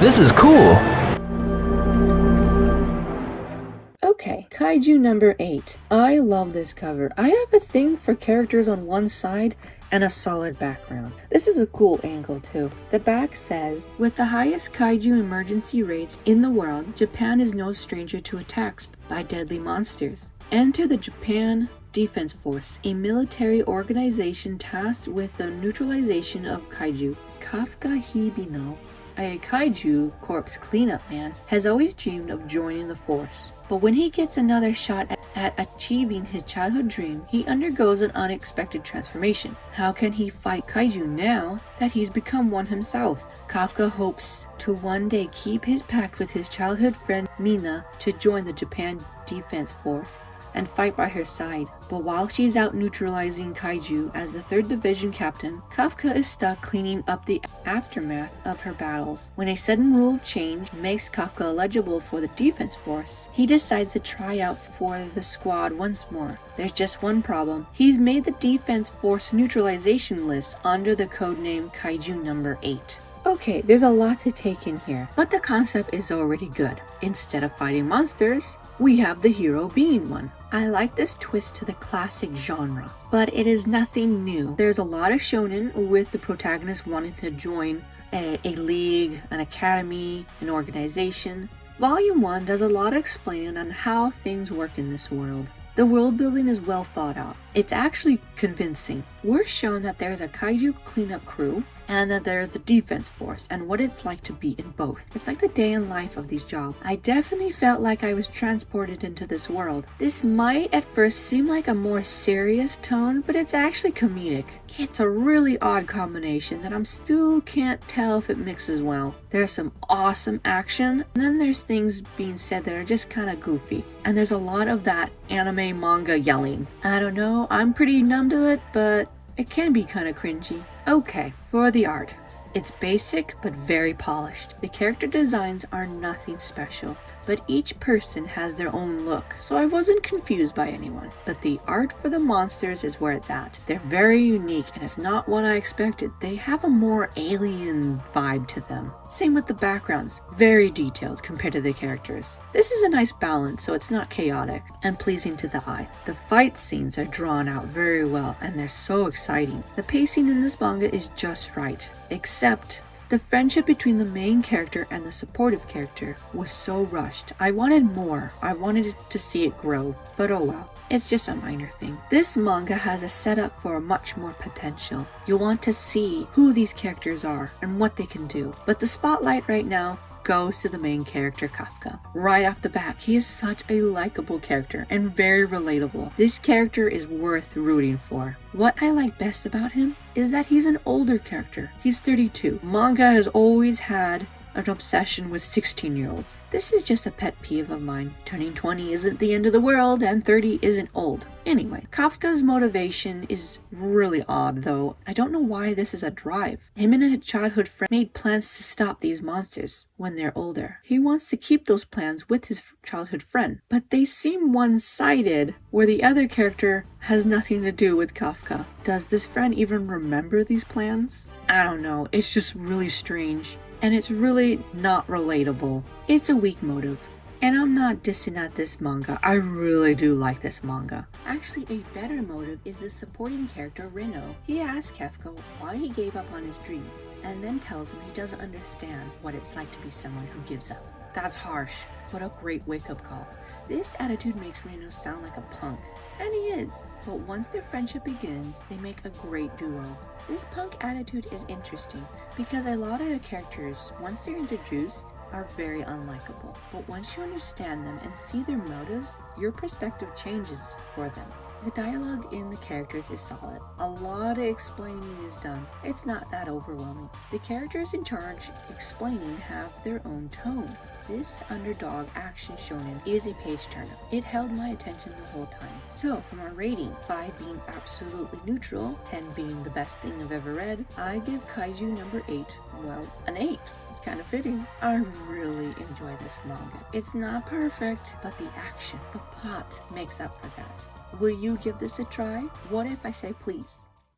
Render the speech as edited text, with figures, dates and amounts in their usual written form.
This is cool. Okay, Kaiju number 8. I love this cover. I have a thing for characters on one side and a solid background. This is a cool angle too. The back says, with the highest kaiju emergency rates in the world, Japan is no stranger to attacks by deadly monsters. Enter the Japan Defense Force, a military organization tasked with the neutralization of kaiju. Kafka Hibino, a kaiju corpse cleanup man, has always dreamed of joining the force. But when he gets another shot at achieving his childhood dream, he undergoes an unexpected transformation. How can he fight kaiju now that he's become one himself? Kafka hopes to one day keep his pact with his childhood friend Mina to join the Japan Defense Force and fight by her side. But while she's out neutralizing kaiju as the 3rd Division captain, Kafka is stuck cleaning up the aftermath of her battles. When a sudden rule of change makes Kafka eligible for the defense force, he decides to try out for the squad once more. There's just one problem. He's made the defense force neutralization list under the codename Kaiju number 8. Okay, there's a lot to take in here, but the concept is already good. Instead of fighting monsters, we have the hero being one. I like this twist to the classic genre, but it is nothing new. There's a lot of shonen with the protagonist wanting to join a league, an academy, an organization. Volume 1 does a lot of explaining on how things work in this world. The world building is well thought out. It's actually convincing. We're shown that there's a kaiju cleanup crew and that there's the defense force and what it's like to be in both. It's like the day in life of these jobs. I definitely felt like I was transported into this world. This might at first seem like a more serious tone, but it's actually comedic. It's a really odd combination that I'm still can't tell if it mixes well. There's some awesome action, and then there's things being said that are just kind of goofy. And there's a lot of that anime manga yelling. I don't know, I'm pretty numb to it, but it can be kind of cringy. Okay, for the art. It's basic but very polished. The character designs are nothing special, but each person has their own look, so I wasn't confused by anyone. But the art for the monsters is where it's at. They're very unique and it's not what I expected. They have a more alien vibe to them. Same with the backgrounds, very detailed compared to the characters. This is a nice balance, so it's not chaotic and pleasing to the eye. The fight scenes are drawn out very well and they're so exciting. The pacing in this manga is just right, except the friendship between the main character and the supportive character was so rushed. I wanted more. I wanted to see it grow, but oh well. It's just a minor thing. This manga has a setup for much more potential. You'll want to see who these characters are and what they can do. But the spotlight right now goes to the main character, Kafka. Right off the bat, he is such a likable character and very relatable. This character is worth rooting for. What I like best about him is that he's an older character. He's 32. Manga has always had an obsession with 16-year-olds. This is just a pet peeve of mine. Turning 20 isn't the end of the world and 30 isn't old. Anyway, Kafka's motivation is really odd though. I don't know why this is a drive. Him and a childhood friend made plans to stop these monsters when they're older. He wants to keep those plans with his childhood friend, but they seem one-sided where the other character has nothing to do with Kafka. Does this friend even remember these plans? I don't know. It's just really strange. And it's really not relatable. It's a weak motive. And I'm not dissing at this manga. I really do like this manga. Actually, a better motive is the supporting character Reno. He asks Kafka why he gave up on his dream, and then tells him he doesn't understand what it's like to be someone who gives up. That's harsh, but a great wake-up call. This attitude makes Reno sound like a punk, and he is. But once their friendship begins, they make a great duo. This punk attitude is interesting because a lot of the characters, once they're introduced, are very unlikable. But once you understand them and see their motives, your perspective changes for them. The dialogue in the characters is solid. A lot of explaining is done. It's not that overwhelming. The characters in charge explaining have their own tone. This underdog action shonen is a page turner. It held my attention the whole time. So from a rating, 5 being absolutely neutral, 10 being the best thing I've ever read, I give Kaiju number 8, well, an 8. It's kind of fitting. I really enjoy this manga. It's not perfect, but the action, the plot makes up for that. Will you give this a try? What if I say please?